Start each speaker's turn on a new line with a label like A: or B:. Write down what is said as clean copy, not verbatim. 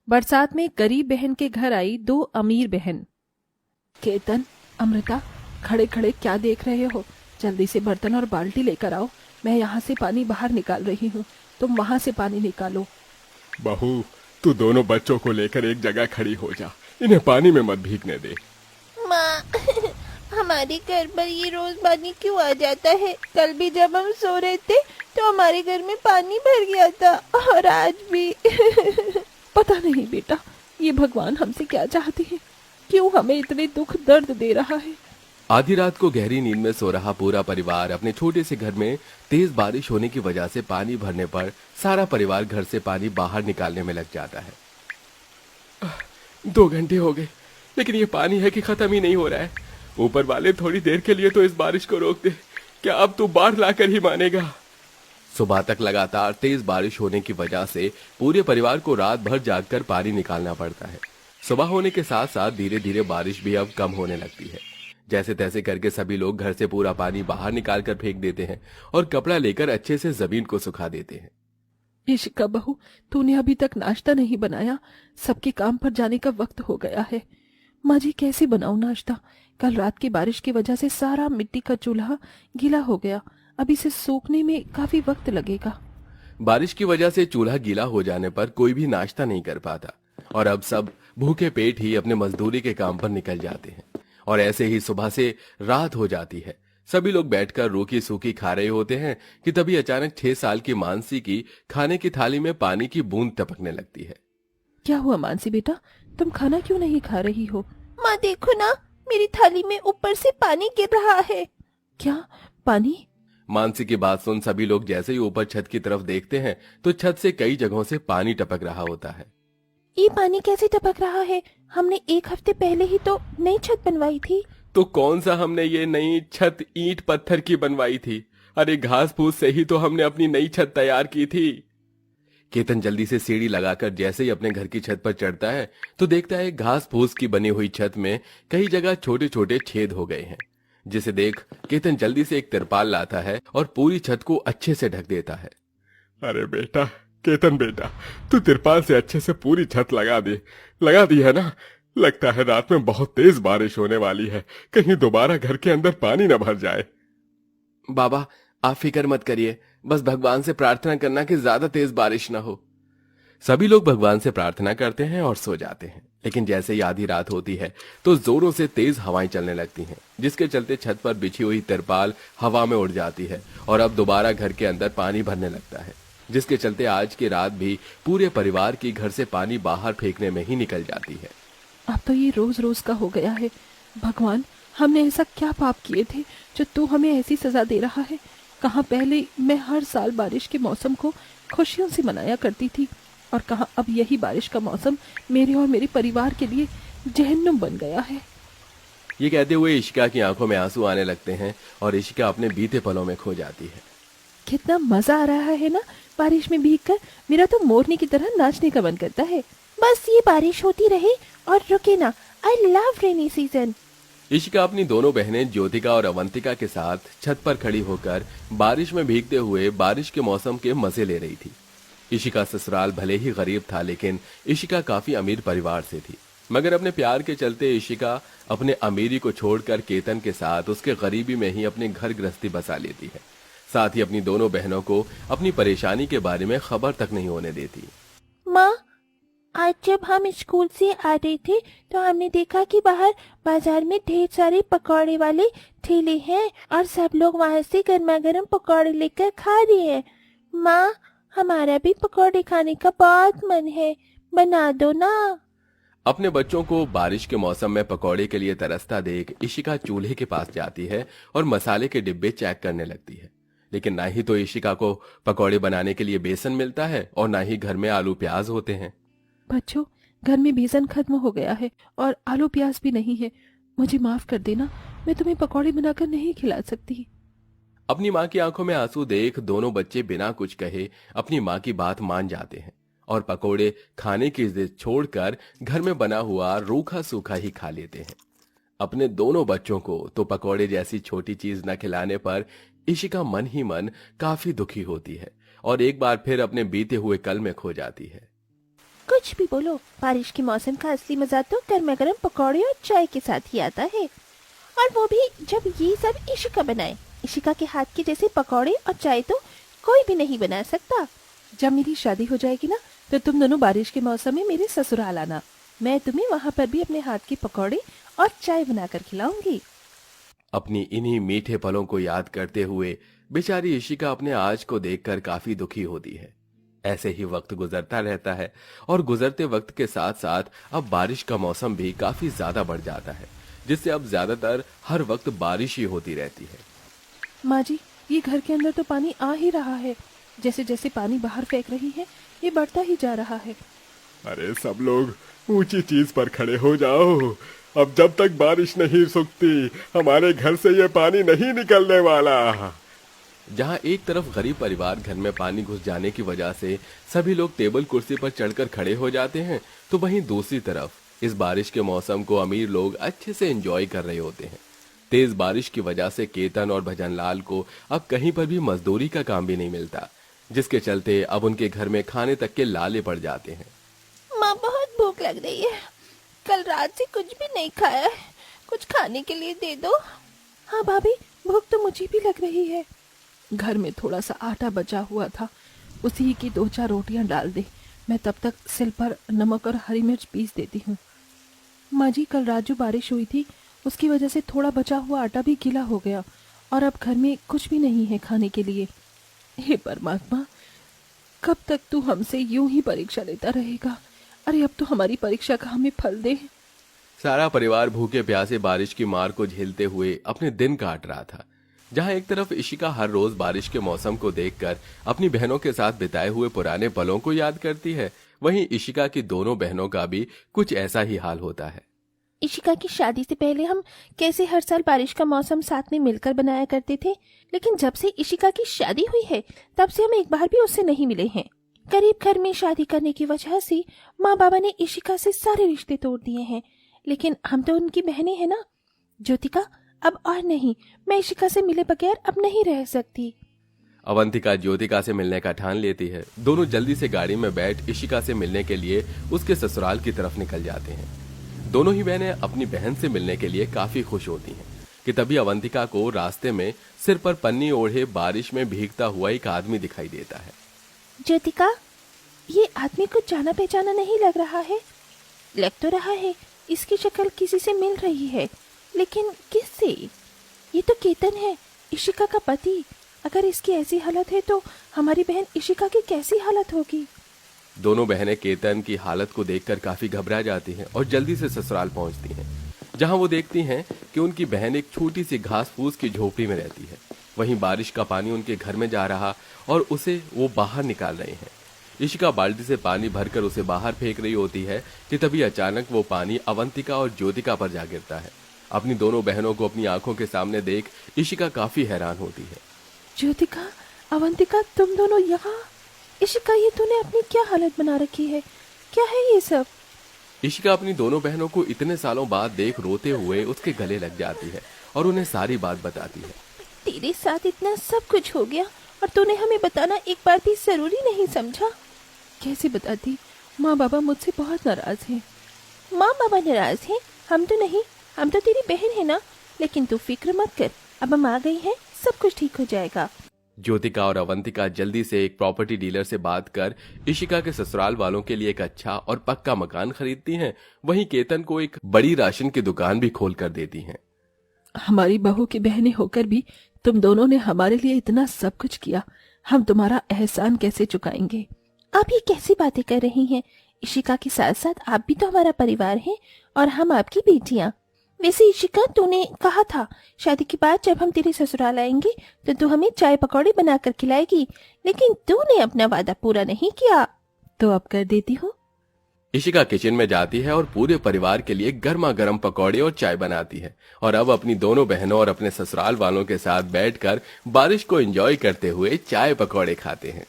A: बरसात में गरीब बहन के घर आई दो अमीर बहन। केतन, अमृता, खड़े खड़े क्या देख रहे हो? जल्दी से बर्तन और बाल्टी लेकर आओ। मैं यहाँ से पानी बाहर निकाल रही हूँ, तुम वहाँ से पानी निकालो।
B: बहू, तू दोनों बच्चों को लेकर एक जगह खड़ी हो जा, इन्हें पानी में मत भीगने दे।
C: माँ, हमारे घर पर ये रोज पानी क्यों आ जाता है? कल भी जब हम सो रहे थे तो हमारे घर में पानी भर गया था, और आज भी।
A: पता नहीं बेटा, ये भगवान हमसे क्या चाहते हैं? क्यों हमें इतने दुख दर्द दे रहा है?
D: आधी रात को गहरी नींद में सो रहा पूरा परिवार अपने छोटे से घर में तेज बारिश होने की वजह से पानी भरने पर सारा परिवार घर से पानी बाहर निकालने में लग जाता है।
B: 2 घंटे हो गए, लेकिन ये पानी है कि खत्म ही नहीं हो रहा है। ऊपर वाले थोड़ी देर के लिए तो इस बारिश को रोक दे। क्या अब तू बाढ़ लाकर ही मानेगा?
D: सुबह तक लगातार तेज बारिश होने की वजह से पूरे परिवार को रात भर जागकर पानी निकालना पड़ता है। सुबह होने के साथ साथ धीरे धीरे बारिश भी अब कम होने लगती है। जैसे तैसे करके सभी लोग घर से पूरा पानी बाहर निकाल कर फेंक देते हैं और कपड़ा लेकर अच्छे से जमीन को सुखा देते हैं।
A: इशिका बहू, तूने अभी तक नाश्ता नहीं बनाया। सबके काम पर जाने का वक्त हो गया है। माँ जी, कैसे बनाऊं नाश्ता? कल रात की बारिश की वजह से सारा मिट्टी का चूल्हा गीला हो गया। अब इसे सूखने में काफी वक्त लगेगा।
D: बारिश की वजह से चूल्हा गीला हो जाने पर कोई भी नाश्ता नहीं कर पाता और अब सब भूखे पेट ही अपने मजदूरी के काम पर निकल जाते हैं। और ऐसे ही सुबह से रात हो जाती है। सभी लोग बैठकर रूखी सूखी खा रहे होते हैं कि तभी अचानक 6 साल की मानसी की खाने की थाली में पानी की बूंद टपकने लगती है।
A: क्या हुआ मानसी बेटा, तुम खाना क्यों नहीं खा रही हो?
C: माँ देखो ना, मेरी थाली में ऊपर से पानी गिर रहा है।
A: क्या पानी?
D: मानसी की बात सुन सभी लोग जैसे ही ऊपर छत की तरफ देखते हैं तो छत से कई जगहों से पानी टपक रहा होता है।
C: ये पानी कैसे टपक रहा है? हमने 1 हफ्ते पहले ही तो नई छत बनवाई थी।
B: तो कौन सा हमने ये नई छत ईंट पत्थर की बनवाई थी? अरे घास फूस से ही तो हमने अपनी नई छत तैयार की थी।
D: केतन जल्दी से सीढ़ी लगाकर जैसे ही अपने घर की छत पर चढ़ता है तो देखता है घास फूस की बनी हुई छत में कई जगह छोटे छोटे छेद हो गए हैं, जिसे देख केतन जल्दी से एक तिरपाल लाता है और पूरी छत को अच्छे से ढक देता है।
B: अरे बेटा, केतन बेटा, तू तिरपाल से अच्छे से पूरी छत लगा दी है ना? लगता है रात में बहुत तेज बारिश होने वाली है, कहीं दोबारा घर के अंदर पानी न भर जाए।
D: बाबा, आप फिक्र मत करिए, बस भगवान से प्रार्थना करना कि ज्यादा तेज बारिश ना हो। सभी लोग भगवान से प्रार्थना करते हैं और सो जाते हैं। लेकिन जैसे ही आधी रात होती है तो जोरों से तेज हवाएं चलने लगती हैं, जिसके चलते छत पर बिछी हुई तिरपाल हवा में उड़ जाती है और अब दोबारा घर के अंदर पानी भरने लगता है, जिसके चलते आज की रात भी पूरे परिवार की घर से पानी बाहर फेंकने में ही निकल जाती है।
A: अब तो ये रोज रोज का हो गया है। भगवान, हमने ऐसा क्या पाप किए थे जो तू हमें ऐसी सजा दे रहा है? कहाँ पहले मैं हर साल बारिश के मौसम को खुशियों से मनाया करती थी, और कहाँ अब यही बारिश का मौसम मेरे और मेरे परिवार के लिए जहन्नुम बन गया है।
D: ये कहते हुए इशिका की आंखों में आंसू आने लगते हैं और इशिका अपने बीते पलों में खो जाती है।
A: कितना मजा आ रहा है ना बारिश में भीगकर। मेरा तो मोरनी की तरह नाचने का मन करता है।
C: बस ये बारिश होती रहे और रुके ना। I love rainy season.
D: Ishika अपनी दोनों बहनें ज्योतिका और अवंतिका के साथ छत पर खड़ी होकर बारिश में भीगते हुए बारिश के मौसम के मजे ले रही थी। इशिका ससुराल भले ही गरीब था, लेकिन इशिका काफी अमीर परिवार से थी। मगर अपने प्यार के चलते इशिका अपने अमीरी को छोड़कर केतन के साथ उसके गरीबी में ही अपने घर गृहस्थी बसा लेती है। साथ ही अपनी दोनों बहनों को अपनी परेशानी के बारे में खबर तक नहीं होने देती।
C: माँ, आज जब हम स्कूल से आ रहे थे तो हमने देखा कि बाहर बाजार में ढेर सारे पकौड़े वाले ठेले हैं और सब लोग वहाँ से गर्मा गर्म पकौड़े लेकर खा रहे हैं। माँ, हमारा भी पकौड़े खाने का बहुत मन है, बना दो ना।
D: अपने बच्चों को बारिश के मौसम में पकौड़े के लिए तरसता देख इशिका चूल्हे के पास जाती है और मसाले के डिब्बे चेक करने लगती है। लेकिन ना ही तो इशिका को पकौड़े बनाने के लिए बेसन मिलता है और ना ही घर में आलू प्याज होते हैं।
A: बच्चों, घर में बेसन खत्म हो गया है और आलू प्याज भी नहीं है। मुझे माफ कर देना, मैं तुम्हें पकौड़े बनाकर नहीं खिला सकती।
D: अपनी माँ की आंखों में आंसू देख दोनों बच्चे बिना कुछ कहे अपनी माँ की बात मान जाते हैं और पकौड़े खाने की जिद छोड़कर घर में बना हुआ रूखा सूखा ही खा लेते हैं। अपने दोनों बच्चों को तो पकौड़े जैसी छोटी चीज न खिलाने पर इशिका मन ही मन काफी दुखी होती है और एक बार फिर अपने बीते हुए कल में खो जाती है।
C: कुछ भी बोलो, बारिश के मौसम का असली मजा तो गर्मा गर्म पकौड़े और चाय के साथ ही आता है, और वो भी जब ये सब इशिका बनाए। इशिका के हाथ के जैसे पकौड़े और चाय तो कोई भी नहीं बना सकता।
A: जब मेरी शादी हो जाएगी ना, तो तुम दोनों बारिश के मौसम में मेरे ससुराल आना। मैं तुम्हें वहाँ पर भी अपने हाथ के पकौड़े और चाय बनाकर खिलाऊंगी।
D: अपनी इन्हीं मीठे पलों को याद करते हुए बेचारी इशिका अपने आज को देखकर काफी दुखी होती है। ऐसे ही वक्त गुजरता रहता है और गुजरते वक्त के साथ साथ अब बारिश का मौसम भी काफी ज्यादा बढ़ जाता है, जिससे अब ज्यादातर हर वक्त बारिश ही होती रहती है।
A: माँ जी, ये घर के अंदर तो पानी आ ही रहा है। जैसे जैसे पानी बाहर फेंक रही है, ये बढ़ता ही जा रहा है।
B: अरे सब लोग ऊंची चीज पर खड़े हो जाओ। अब जब तक बारिश नहीं सूखती, हमारे घर से ये पानी नहीं निकलने वाला।
D: जहां एक तरफ गरीब परिवार घर में पानी घुस जाने की वजह से सभी लोग टेबल कुर्सी पर चढ़कर खड़े हो जाते हैं, तो वहीं दूसरी तरफ इस बारिश के मौसम को अमीर लोग अच्छे से एंजॉय कर रहे होते हैं। तेज बारिश की वजह से केतन और भजनलाल को अब कहीं पर भी मजदूरी का काम भी नहीं मिलता, जिसके चलते अब उनके घर में खाने तक के लाले पड़ जाते हैं।
C: माँ, बहुत भूख लग रही है, कल रात से कुछ भी नहीं खाया है, कुछ खाने के लिए दे दो।
A: हाँ भाभी, भूख तो मुझे भी लग रही है। घर में थोड़ा सा आटा बचा हुआ था, उसी की 2-4 रोटियां डाल दे। मैं तब तक सिल पर नमक और हरी मिर्च पीस देती हूँ। माँ जी, कल रात जो बारिश हुई थी, उसकी वजह से थोड़ा बचा हुआ आटा भी गीला हो गया और अब घर में कुछ भी नहीं है खाने के लिए। हे परमात्मा, कब तक तू हमसे यूं ही परीक्षा लेता रहेगा? अरे अब तो हमारी परीक्षा का हमें फल दे।
D: सारा परिवार भूखे प्यासे बारिश की मार को झेलते हुए अपने दिन काट रहा था। जहां एक तरफ इशिका हर रोज बारिश के मौसम को देखकर अपनी बहनों के साथ बिताए हुए पुराने पलों को याद करती है, वहीं इशिका की दोनों बहनों का भी कुछ ऐसा ही हाल होता है।
C: इशिका की शादी से पहले हम कैसे हर साल बारिश का मौसम साथ में मिलकर बनाया करते थे, लेकिन जब से इशिका की शादी हुई है तब से हम एक बार भी उससे नहीं मिले हैं। गरीब घर में शादी करने की वजह से माँ बाबा ने इशिका से सारे रिश्ते तोड़ दिए हैं, लेकिन हम तो उनकी बहनें हैं ना। ज्योतिका, अब और नहीं, मैं इशिका से मिले बगैर अब नहीं रह सकती।
D: अवंतिका ज्योतिका से मिलने का ठान लेती है। दोनों जल्दी से गाड़ी में बैठ इशिका से मिलने के लिए उसके ससुराल की तरफ निकल जाते हैं। दोनों ही बहनें अपनी बहन से मिलने के लिए काफी खुश होती हैं कि तभी अवंतिका को रास्ते में सिर पर पन्नी ओढ़े बारिश में भीगता हुआ एक आदमी दिखाई देता है।
C: ज्योतिका, ये आदमी कुछ जाना पहचाना नहीं लग रहा है। लग तो रहा है इसकी शक्ल किसी से मिल रही है, लेकिन किससे? ये तो केतन है, इशिका का पति। अगर इसकी ऐसी हालत है तो हमारी बहन इशिका की कैसी हालत होगी?
D: दोनों बहनें केतन की हालत को देखकर काफी घबरा जाती हैं और जल्दी से ससुराल पहुंचती हैं, जहां वो देखती हैं कि उनकी बहन एक छोटी सी घास फूस की झोपड़ी में रहती है। वहीं बारिश का पानी उनके घर में जा रहा और उसे वो बाहर निकाल रहे हैं। इशिका बाल्टी से पानी भरकर उसे बाहर फेंक रही होती है कि तभी अचानक वो पानी अवंतिका और ज्योतिका पर जा गिरता है। अपनी दोनों बहनों को अपनी आंखों के सामने देख इशिका काफी हैरान होती है।
A: ज्योतिका, अवंतिका, तुम दोनों यहाँ? इशिका, ये तूने अपनी क्या हालत बना रखी है? क्या है ये सब?
D: इशिका अपनी दोनों बहनों को इतने सालों बाद देख रोते हुए उसके गले लग जाती है और उन्हें सारी बात बताती है।
C: तेरे साथ इतना सब कुछ हो गया और तूने हमें बताना एक बार भी जरूरी नहीं समझा?
A: कैसे बताती? माँ बाबा मुझसे बहुत नाराज हैं।
C: माँ बाबा नाराज हैं? हम तो नहीं, हम तो तेरी बहन है ना। लेकिन तू फिक्र मत कर, अब हम आ गई हैं, सब कुछ ठीक हो जाएगा।
D: ज्योतिका और अवंतिका जल्दी से एक प्रॉपर्टी डीलर से बात कर इशिका के ससुराल वालों के लिए एक अच्छा और पक्का मकान खरीदती हैं। वहीं केतन को एक बड़ी राशन की दुकान भी खोल कर देती हैं।
A: हमारी बहू की बहनें होकर भी तुम दोनों ने हमारे लिए इतना सब कुछ किया, हम तुम्हारा एहसान कैसे चुकाएंगे?
C: आप ये कैसी बातें कर रही हैं? इशिका के साथ साथ आप भी तो हमारा परिवार हैं और हम आपकी बेटियां। वैसे इशिका, तूने कहा था शादी के बाद जब हम तेरे ससुराल आएंगे तो तू हमें चाय पकौड़े बनाकर खिलाएगी, लेकिन तूने अपना वादा पूरा नहीं किया।
A: तो अब कर देती हूँ।
D: इशिका किचन में जाती है और पूरे परिवार के लिए गर्मा गर्म पकौड़े और चाय बनाती है और अब अपनी दोनों बहनों और अपने ससुराल वालों के साथ बैठकर बारिश को एंजॉय करते हुए चाय पकौड़े खाते हैं।